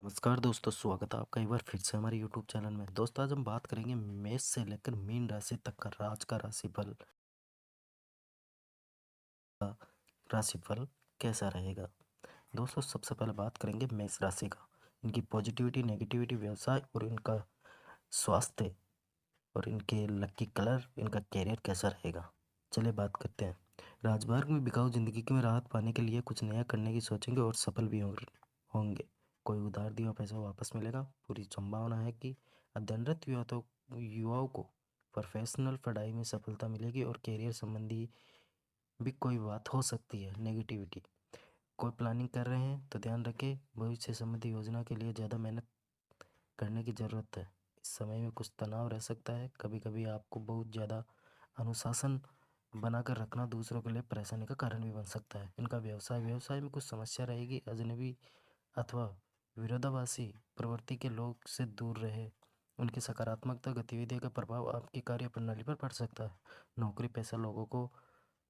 नमस्कार दोस्तों, स्वागत है आपका एक बार फिर से हमारे यूट्यूब चैनल में। दोस्तों, आज हम बात करेंगे मेष से लेकर मीन राशि तक का आज का राशिफल कैसा रहेगा। दोस्तों, सबसे पहले बात करेंगे मेष राशि का, इनकी पॉजिटिविटी, नेगेटिविटी, व्यवसाय और इनका स्वास्थ्य और इनके लकी कलर, इनका कैरियर कैसा रहेगा। चलिए बात करते हैं। राजमार्ग में बिकाऊ जिंदगी में राहत पाने के लिए कुछ नया करने की सोचेंगे और सफल भी होंगे। कोई उधार दिया पैसा वापस मिलेगा। पूरी संभावना है कि अध्ययनरत युवाओं को प्रोफेशनल पढ़ाई में सफलता मिलेगी और करियर संबंधी भी कोई बात हो सकती है। नेगेटिविटी, कोई प्लानिंग कर रहे हैं तो ध्यान रखें, भविष्य संबंधी योजना के लिए ज़्यादा मेहनत करने की ज़रूरत है। इस समय में कुछ तनाव रह सकता है। कभी कभी आपको बहुत ज़्यादा अनुशासन बनाकर रखना दूसरों के लिए परेशानी का कारण भी बन सकता है। इनका व्यवसाय में कुछ समस्या रहेगी। अजनबी अथवा विरोधाभासी प्रवृत्ति के लोग से दूर रहे। उनकी सकारात्मकता गतिविधियों का प्रभाव आपकी कार्य प्रणाली पर पड़ सकता है। नौकरी पेशा लोगों को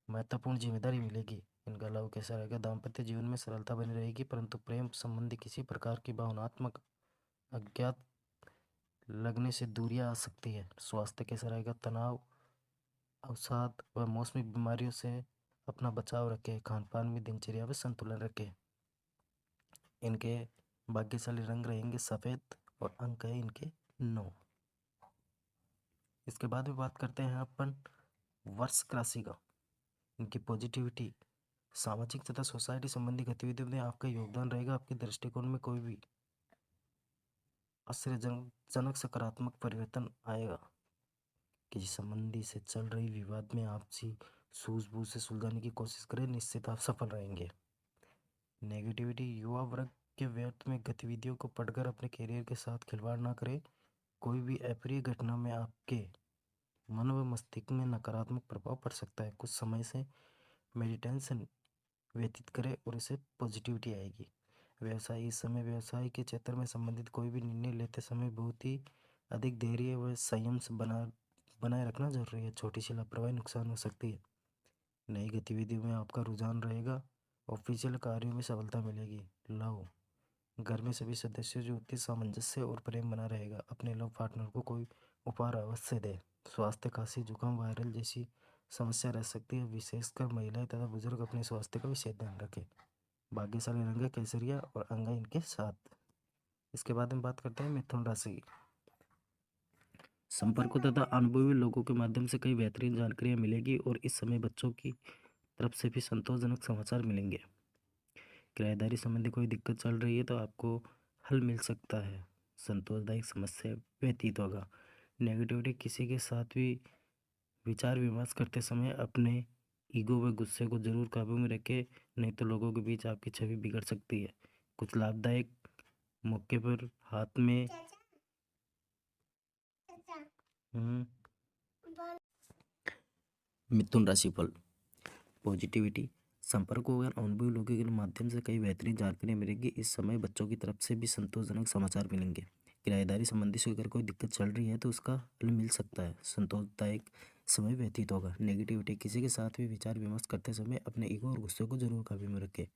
महत्वपूर्ण जिम्मेदारी मिलेगी। इनका लव कैसा रहेगा। दाम्पत्य जीवन में सरलता बनी रहेगी, परंतु प्रेम संबंधी किसी प्रकार की भावनात्मक अज्ञात लगने से दूरियां आ सकती है। स्वास्थ्य कैसा रहेगा। तनाव, अवसाद व मौसमी बीमारियों से अपना बचाव रखें। खान पान में दिनचर्या में संतुलन रखें। इनके भाग्यशाली रंग रहेंगे सफ़ेद और अंक है इनके 9। इसके बाद में बात करते हैं अपन वृश्चिक राशि का। इनकी पॉजिटिविटी, सामाजिक तथा सोसाइटी संबंधी गतिविधियों में आपका योगदान रहेगा। आपके दृष्टिकोण में कोई भी आश्चर्यजनक सकारात्मक परिवर्तन आएगा। किसी संबंधी से चल रही विवाद में आपसी सूझबूझ से सुलझाने की कोशिश करें, निश्चित आप सफल रहेंगे। नेगेटिविटी, युवा वर्ग के व्यर्थ में गतिविधियों को पढ़कर अपने करियर के साथ खिलवाड़ ना करें। कोई भी अप्रिय घटना में आपके मन व मस्तिष्क में नकारात्मक प्रभाव पड़ सकता है। कुछ समय से मेडिटेशन व्यतीत करें और इससे पॉजिटिविटी आएगी। व्यवसाय, इस समय व्यवसाय के क्षेत्र में संबंधित कोई भी निर्णय लेते समय बहुत ही अधिक धैर्य व संयम से बनाए रखना जरूरी है। छोटी सी लापरवाही नुकसान हो सकती है। नई गतिविधियों में आपका रुझान रहेगा। ऑफिशियल कार्यों में सफलता मिलेगी। लव, घर में सभी सदस्यों जो उचित सामंजस्य और प्रेम बना रहेगा। अपने लव पार्टनर को कोई उपहार अवश्य दे। स्वास्थ्य, खांसी, जुकाम, वायरल जैसी समस्या रह सकती है। विशेषकर महिलाएं तथा बुजुर्ग अपने स्वास्थ्य का विशेष ध्यान रखें। भाग्यशाली रंग है केसरिया और अंग है इनके 7। इसके बाद हम बात करते हैं मिथुन राशि की। संपर्कों तथा अनुभवी लोगों के माध्यम से कई बेहतरीन जानकारियां मिलेगी और इस समय बच्चों की तरफ से भी संतोषजनक समाचार मिलेंगे। किराएदारी संबंधी कोई दिक्कत चल रही है तो आपको हल मिल सकता है। संतोषदायक समस्या व्यतीत होगा। नेगेटिविटी, किसी के साथ भी विचार विमर्श करते समय अपने ईगो व गुस्से को जरूर काबू में रखें, नहीं तो लोगों के बीच आपकी छवि बिगड़ सकती है। कुछ लाभदायक मौके पर हाथ में हम्म मिथुन राशि फल, पॉजिटिविटी, संपर्कों और अनुभवी लोगों के माध्यम से कई बेहतरीन जानकारी मिलेगी। इस समय बच्चों की तरफ से भी संतोषजनक समाचार मिलेंगे। किराएदारी संबंधी से अगर कोई दिक्कत चल रही है तो उसका हल मिल सकता है। संतोषदायक समय व्यतीत होगा। नेगेटिविटी, किसी के साथ भी विचार विमर्श करते समय अपने ईगो और गुस्से को जरूर काबू में रखें,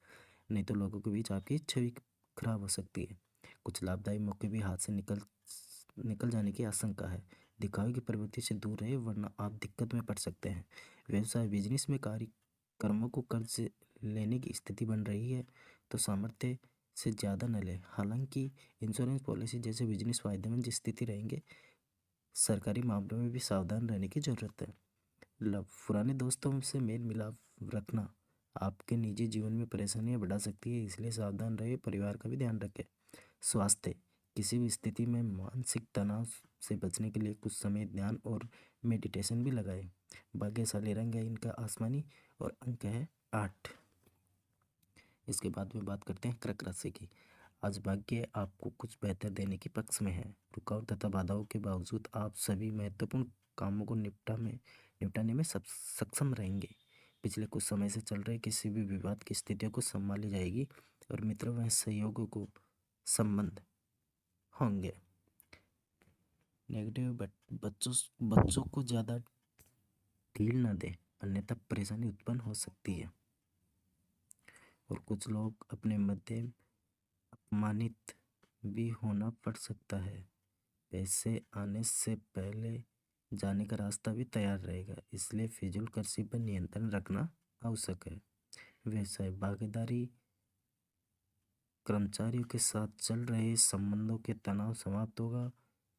नहीं तो लोगों के बीच आपकी छवि खराब हो सकती है। कुछ लाभदायक मौके भी हाथ से निकल निकल जाने की आशंका है। दिखावे की प्रवृत्ति से दूर रहे वरना आप दिक्कत में पड़ सकते हैं। व्यवसाय, बिजनेस में कर्मों को कर्ज लेने की स्थिति बन रही है तो सामर्थ्य से ज़्यादा न लें। हालांकि इंश्योरेंस पॉलिसी जैसे बिजनेस फायदेमंद स्थिति रहेंगे। सरकारी मामलों में भी सावधान रहने की ज़रूरत है। लव, पुराने दोस्तों से मेल मिलाप रखना आपके निजी जीवन में परेशानियां बढ़ा सकती है, इसलिए सावधान रहे। परिवार का भी ध्यान रखें। स्वास्थ्य, किसी भी स्थिति में मानसिक तनाव से बचने के लिए कुछ समय ध्यान और मेडिटेशन भी लगाएं। भाग्यशाली रंग है इनका आसमानी और अंक है 8। इसके बाद में बात करते हैं कर्क राशि की। आज भाग्य आपको कुछ बेहतर देने के पक्ष में है। रुकावट तथा बाधाओं के बावजूद आप सभी महत्वपूर्ण कामों को निपटाने में सक्षम रहेंगे। पिछले कुछ समय से चल रहे किसी भी विवाद की स्थितियों को संभाली जाएगी और मित्रों व सहयोगों को संबंध होंगे। नेगेटिव, बच्चों बच्चों को ज़्यादा ढील न दें, अन्यथा परेशानी उत्पन्न हो सकती है। और कुछ लोग अपने मध्य अपमानित भी होना पड़ सकता है। पैसे आने से पहले जाने का रास्ता भी तैयार रहेगा, इसलिए फिजूल खर्ची पर नियंत्रण रखना आवश्यक है। व्यवसाय भागीदारी, कर्मचारियों के साथ चल रहे संबंधों के तनाव समाप्त होगा।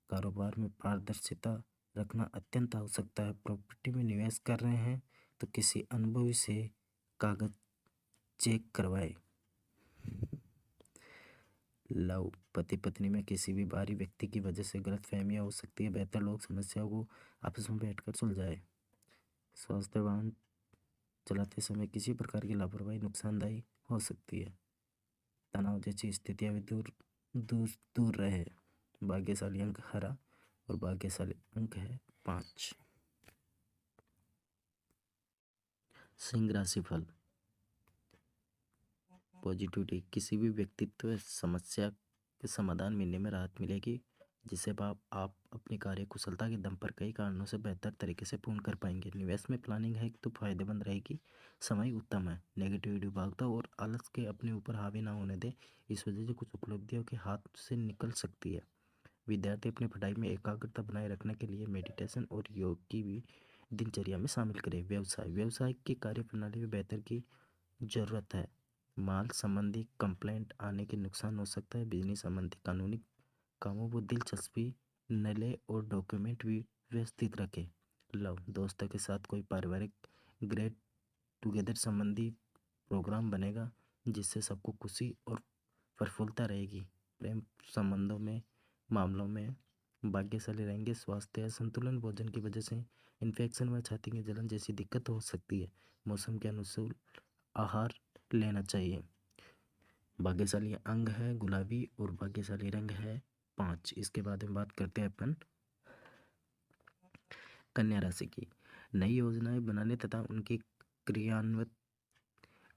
कारोबार में पारदर्शिता रखना अत्यंत आवश्यकता है। प्रॉपर्टी में निवेश कर रहे हैं तो किसी अनुभवी से कागज चेक करवाए। लव, पति पत्नी में किसी भी बाहरी व्यक्ति की वजह से गलतफहमियां हो सकती है, बेहतर लोग समस्याओं को आपस में बैठकर सुलझाए। स्वास्थ्य, वाहन चलाते समय किसी प्रकार की लापरवाही नुकसानदायी हो सकती है। तनाव जैसी स्थितियां भी दूर दूर दूर रहे। भाग्यशाली अंक हरा और भाग्यशाली अंक है 5। सिंह राशि फल। पॉजिटिविटी, किसी भी व्यक्तित्व समस्या के समाधान मिलने में राहत मिलेगी, जिससे आप अपनी कार्य कुशलता के दम पर कई कारणों से बेहतर तरीके से पूर्ण कर पाएंगे। निवेश में प्लानिंग है तो फायदेमंद रहेगी, समय उत्तम है। नेगेटिविटी, भागदौड़ और आलस के अपने ऊपर हावी ना होने दें, इस वजह से कुछ उपलब्धियों के हाथ से निकल सकती है। विद्यार्थी अपनी पढ़ाई में एकाग्रता बनाए रखने के लिए मेडिटेशन और योग की भी दिनचर्या में शामिल करें। व्यवसाय की कार्य प्रणाली में बेहतर की जरूरत है। माल संबंधी कंप्लेंट आने के नुकसान हो सकता है। बिजनेस संबंधी कानूनी कामों को दिलचस्पी न ले और डॉक्यूमेंट भी व्यवस्थित रखें। लव, दोस्तों के साथ कोई पारिवारिक गेट टुगेदर संबंधी प्रोग्राम बनेगा, जिससे सबको खुशी और प्रफुल्लता रहेगी। प्रेम संबंधों में मामलों में भाग्यशाली रहेंगे। स्वास्थ्य, असंतुलन भोजन की वजह से इन्फेक्शन व छाती की जलन जैसी दिक्कत हो सकती है। मौसम के अनुकूल आहार लेना चाहिए। भाग्यशाली अंग है गुलाबी और भाग्यशाली रंग है 5। इसके बाद में बात करते हैं अपन कन्या राशि की। नई योजनाएं बनाने तथा उनकी क्रियान्वित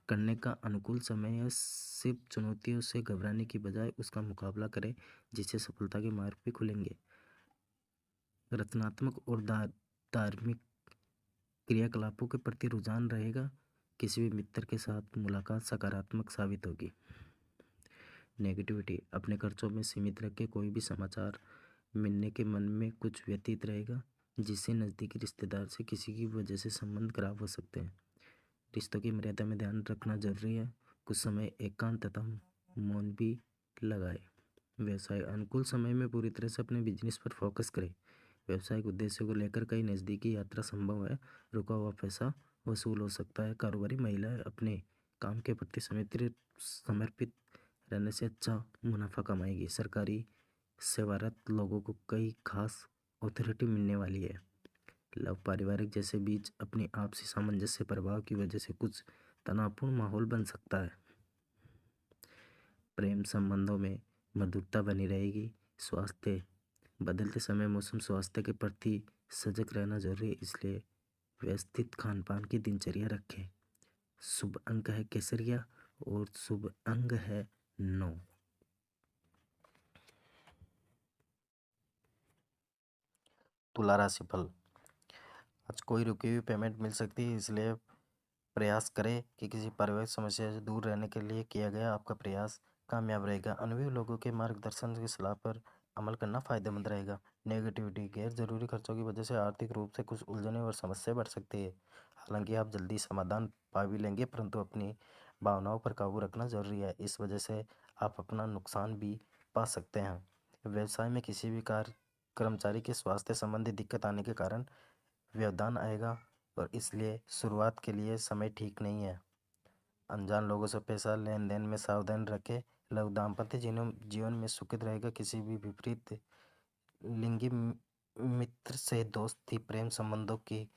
करने का अनुकूल समय है। सिर्फ चुनौतियों से घबराने की बजाय उसका मुकाबला करें, जिससे सफलता के मार्ग भी खुलेंगे। रचनात्मक और धार्मिक क्रियाकलापों के प्रति रुझान रहेगा। किसी भी मित्र के साथ मुलाकात सकारात्मक साबित होगी। नेगेटिविटी, अपने खर्चों में सीमित रखें। कोई भी समाचार मिलने के मन में कुछ व्यतीत रहेगा, जिससे नज़दीकी रिश्तेदार से किसी की वजह से संबंध खराब हो सकते हैं। रिश्तों की मर्यादा में ध्यान रखना जरूरी है। कुछ समय एकांत तथा मौन भी लगाए। व्यवसाय, अनुकूल समय में पूरी तरह से अपने बिजनेस पर फोकस करें। व्यवसायिक उद्देश्यों को लेकर कई नज़दीकी यात्रा संभव है। रुका हुआ पैसा वसूल हो सकता है। कारोबारी महिलाएं अपने काम के प्रति समर्पित रहने से अच्छा मुनाफा कमाएगी। सरकारी सेवारत लोगों को कई खास अथॉरिटी मिलने वाली है। लव, पारिवारिक जैसे बीच अपनी आपसी सामंजस्य प्रभाव की वजह से कुछ तनावपूर्ण माहौल बन सकता है। प्रेम संबंधों में मधुरता बनी रहेगी। स्वास्थ्य, बदलते समय मौसम स्वास्थ्य के प्रति सजग रहना जरूरी है, इसलिए व्यवस्थित खान पान की दिनचर्या रखें। शुभ अंक है केसरिया और शुभ अंग है 9। तुला राशि फल। आज कोई रुकी हुई पेमेंट मिल सकती है, इसलिए प्रयास करें कि किसी पारिवारिक समस्या से दूर रहने के लिए किया गया आपका प्रयास कामयाब रहेगा। अनुभवी लोगों के मार्गदर्शन की सलाह पर अमल करना फायदेमंद रहेगा। नेगेटिविटी, गैर जरूरी खर्चों की वजह से आर्थिक रूप से कुछ उलझनें और समस्या बढ़ सकती है। हालांकि आप जल्दी समाधान पा भी लेंगे, परंतु अपनी भावनाओं पर काबू रखना जरूरी है। इस वजह से आप अपना नुकसान भी पा सकते हैं। व्यवसाय में किसी भी कर्मचारी के स्वास्थ्य संबंधी दिक्कत आने के कारण व्यवधान आएगा और इसलिए शुरुआत के लिए समय ठीक नहीं है। अनजान लोगों से पैसा लेन देन में सावधान रखें। लव, दाम्पत्य जीवन में सुखद रहेगा। किसी भी विपरीत लिंगी मित्र से दोस्ती प्रेम संबंधों की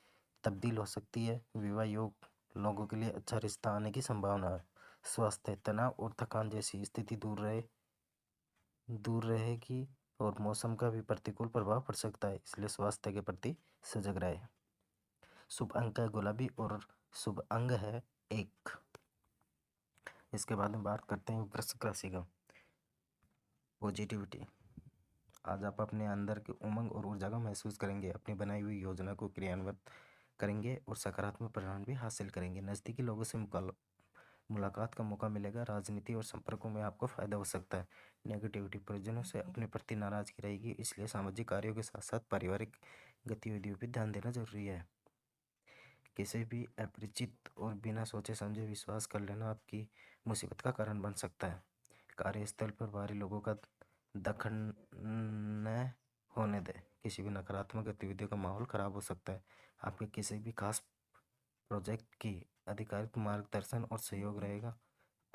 तब्दील हो सकती है। विवाह योग लोगों के लिए अच्छा रिश्ता आने की संभावना है। स्वास्थ्य, तनाव और थकान जैसी स्थिति दूर रहेगी और मौसम का भी प्रतिकूल प्रभाव पड़ सकता है, इसलिए स्वास्थ्य के प्रति सजग रहे। शुभ अंक है गुलाबी और शुभ अंग है 1। इसके बाद में बात करते हैं वृश्चिक राशि का। पॉजिटिविटी, आज आप अपने अंदर के उमंग और ऊर्जा का महसूस करेंगे। अपनी बनाई हुई योजना को क्रियान्वित करेंगे और सकारात्मक परिणाम भी हासिल करेंगे। नज़दीकी लोगों से मुलाकात का मौका मिलेगा। राजनीति और संपर्कों में आपको फायदा हो सकता है। नेगेटिविटी, परिजनों से अपने प्रति नाराजगी रहेगी, इसलिए सामाजिक कार्यों के साथ साथ पारिवारिक गतिविधियों पर ध्यान देना जरूरी है। किसी भी अपरिचित और बिना सोचे समझे विश्वास कर लेना आपकी मुसीबत का कारण बन सकता है। कार्यस्थल पर बाहरी लोगों का दखल न होने दें। किसी भी नकारात्मक गतिविधियों का माहौल खराब हो सकता है। आपके किसी भी खास प्रोजेक्ट की आधिकारिक मार्गदर्शन और सहयोग रहेगा।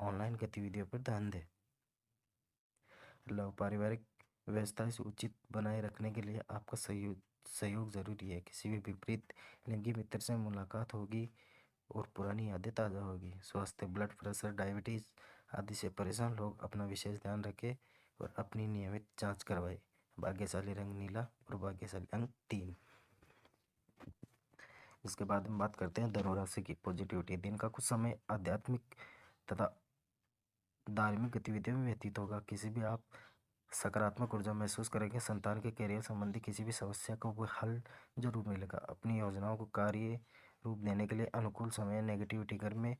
ऑनलाइन गतिविधियों पर ध्यान दें। लव, पारिवारिक व्यवस्था से उचित बनाए रखने के लिए आपका सहयोग जरूरी है। किसी भी विपरीत लिंगी मित्र से मुलाकात होगी और पुरानी यादें ताज़ा होगी। स्वास्थ्य, ब्लड प्रेशर, डायबिटीज़ आदि से परेशान लोग अपना विशेष ध्यान रखें और अपनी नियमित जांच करवाएं। भाग्यशाली रंग नीला और भाग्यशाली अंक 3। इसके बाद हम बात करते हैं धनु राशि की पॉजिटिविटी। दिन का कुछ समय आध्यात्मिक तथा धार्मिक गतिविधियों में व्यतीत होगा। किसी भी आप सकारात्मक ऊर्जा महसूस करेंगे। संतान के करियर संबंधी किसी भी समस्या को वो हल जरूर मिलेगा। अपनी योजनाओं को कार्य रूप देने के लिए अनुकूल समय। नेगेटिविटी घर में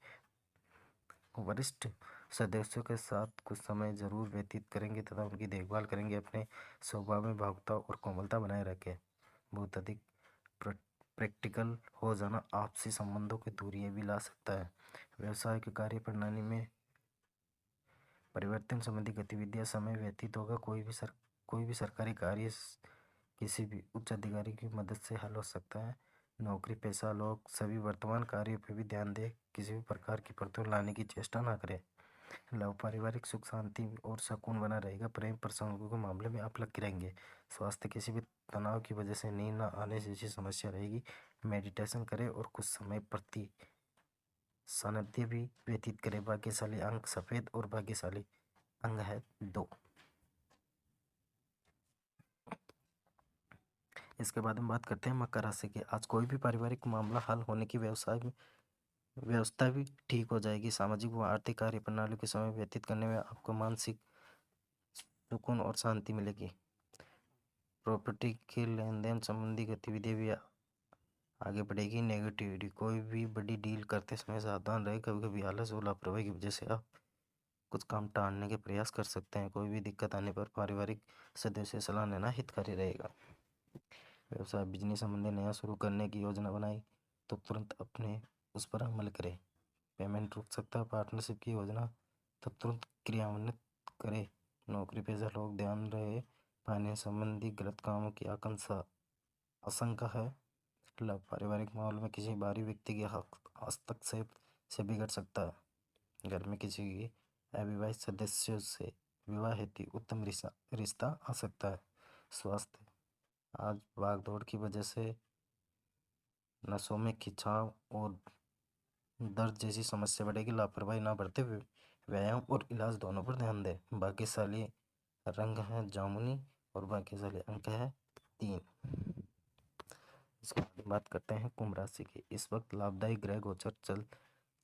वरिष्ठ सदस्यों के साथ कुछ समय जरूर व्यतीत करेंगे तथा उनकी देखभाल करेंगे। अपने स्वभाव में भावुकता और कोमलता बनाए रखें। बहुत अधिक प्रैक्टिकल हो जाना आपसी संबंधों की दूरियां भी ला सकता है। व्यवसाय की कार्य प्रणाली में परिवर्तन संबंधी गतिविधियां समय व्यतीत होगा। कोई भी सरकारी कार्य किसी भी उच्च अधिकारी की मदद से हल हो सकता है। नौकरी पेशा लोग सभी वर्तमान कार्यों पर भी ध्यान दें। किसी भी प्रकार की प्रतिकूल लाने की चेष्टा ना करें। लव, पारिवारिक सुख शांति और सुकून बना रहेगा। प्रेम प्रसंगों के मामले में आप लकी रहेंगे। स्वास्थ्य, किसी भी तनाव की वजह से नींद न आने जैसी समस्या रहेगी। मेडिटेशन करें और कुछ समय प्रति सानिध्य भी व्यतीत करें। भाग्यशाली अंक सफेद और भाग्यशाली अंग है 2। इसके बाद हम बात करते हैं मकर राशि की। आज कोई भी पारिवारिक मामला हल होने की व्यवस्था भी ठीक हो जाएगी। सामाजिक व आर्थिक कार्य प्रणाली के समय व्यतीत करने में आपको मानसिक सुकून और शांति मिलेगी। प्रॉपर्टी के लेन देन संबंधी गतिविधियां भी आगे बढ़ेगी। नेगेटिविटी, कोई भी बड़ी डील करते समय सावधान रहे। कभी कभी आलस और लापरवाही की वजह से आप कुछ काम टालने के प्रयास कर सकते हैं। कोई भी दिक्कत आने पर पारिवारिक सदस्य से सलाह लेना हितकारी रहेगा। व्यवसाय, बिजनेस संबंधी नया शुरू करने की योजना बनाई तो तुरंत अपने उस पर अमल करें। पेमेंट रुक सकता है। पार्टनरशिप की योजना तो तुरंत क्रियान्वित करें। नौकरी पेशा लोग ध्यान रहे। फाइनेंस संबंधी गलत कामों की आशंका है। लव, पारिवारिक माहौल में किसी बाहरी व्यक्ति के हस्तक्षेप से बिगड़ सकता है। घर में किसी अविवाहित सदस्यों से विवाह हेतु उत्तम रिश्ता आ सकता है। स्वास्थ्य, आज भाग दौड़ की वजह से नसों में खिंचाव और दर्द जैसी समस्या बढ़ेगी। लापरवाही ना बरते हुए व्यायाम और इलाज दोनों पर ध्यान दें। भाग्यशाली रंग है जामुनी और भाग्यशाली अंक है 3। इसके बाद बात करते हैं कुंभ राशि की। इस वक्त लाभदायी ग्रह गोचर चल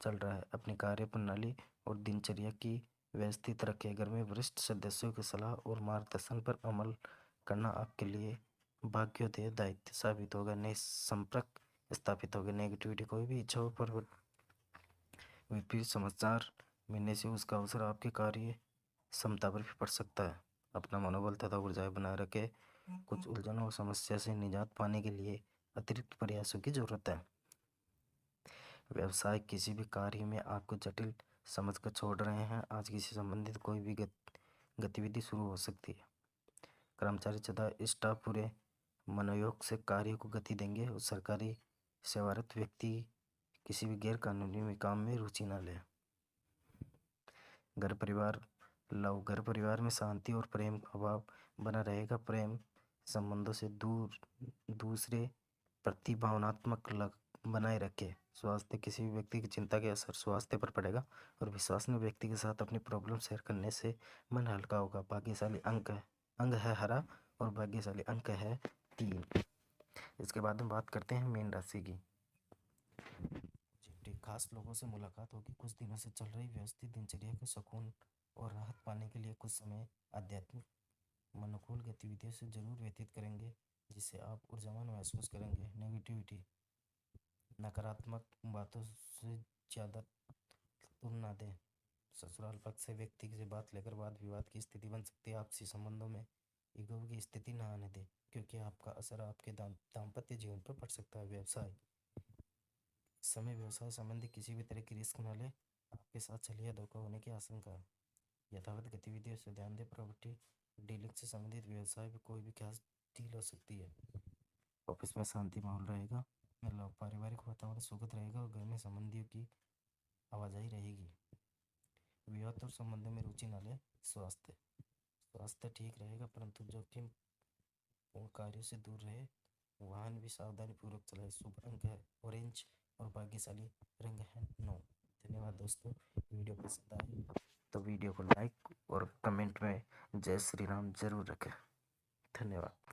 रहा है। अपनी कार्य प्रणाली और दिनचर्या की व्यवस्थित रखें। घर में वरिष्ठ सदस्यों की सलाह और मार्गदर्शन पर अमल करना आपके लिए भाग्योदय दायित्व साबित होगा। नए संपर्क स्थापित होगा। नेगेटिविटी, कोई भी इच्छाओं पर विपरीत समाचार मिलने से उसका अवसर आपके कार्य क्षमता पर भी पड़ सकता है। अपना मनोबल तथा ऊर्जाएं बनाए रखें। कुछ उलझनों और समस्या से निजात पाने के लिए अतिरिक्त प्रयासों की जरूरत है। व्यवसाय, किसी भी कार्य में आपको जटिल समझकर छोड़ रहे हैं। आज किसी संबंधित कोई भी गतिविधि शुरू हो सकती है। कर्मचारी तथा स्टाफ पूरे मनोयोग से कार्य को गति देंगे और सरकारी सेवारत व्यक्ति किसी भी गैर कानूनी काम में रुचि न ले। घर परिवार, लव, घर परिवार में शांति और प्रेम का अभाव बना रहेगा। प्रेम संबंधों से दूसरे प्रति भावनात्मक लग बनाए रखे। स्वास्थ्य, किसी भी व्यक्ति की चिंता के असर स्वास्थ्य पर पड़ेगा और विश्वसनीय व्यक्ति के साथ अपनी प्रॉब्लम शेयर करने से मन हल्का होगा। भाग्यशाली अंग है हरा और भाग्यशाली अंक है 3। इसके बाद हम बात करते हैं मीन राशि की। खास लोगों से मुलाकात होगी। कुछ दिनों से चल रही व्यवस्थित दिनचर्या को सुकून और राहत पाने के लिए कुछ समय आध्यात्मिक अनुकूल गतिविधियों से जरूर व्यतीत करेंगे, जिससे आप ऊर्जावान महसूस करेंगे। नेगेटिविटी, नकारात्मक बातों से ज़्यादा तुलना दें। ससुराल पक्ष से व्यक्ति से बात लेकर वाद विवाद की स्थिति बन सकती है। आपसी संबंधों में ईगो की स्थिति न आने दें, क्योंकि आपका असर आपके दाम्पत्य जीवन पर पड़ सकता है। व्यवसाय, इस समय व्यवसाय संबंधी किसी भी तरह की रिस्क न ले। आपके साथ छल या धोखा होने की आशंका है। यथावत गतिविधियों से ध्यान दें। प्रॉपर्टी डीलिंग से संबंधित व्यवसाय में कोई भी खास डील हो सकती है। ऑफिस में शांति माहौल रहेगा। मतलब पारिवारिक वातावरण सुखद रहेगा और घर में संबंधियों की आवाजाही रहेगी। विवाह और संबंधों में रुचि न लें। स्वास्थ्य ठीक रहेगा, परंतु जोखिम और कार्यों से दूर रहे। वाहन भी सावधानी पूर्वक चलाए। शुभ रंग है ऑरेंज और भाग्यशाली रंग है 9। धन्यवाद दोस्तों। वीडियो पसंद आए तो वीडियो को लाइक और कमेंट में जय श्री राम जरूर रखें। धन्यवाद।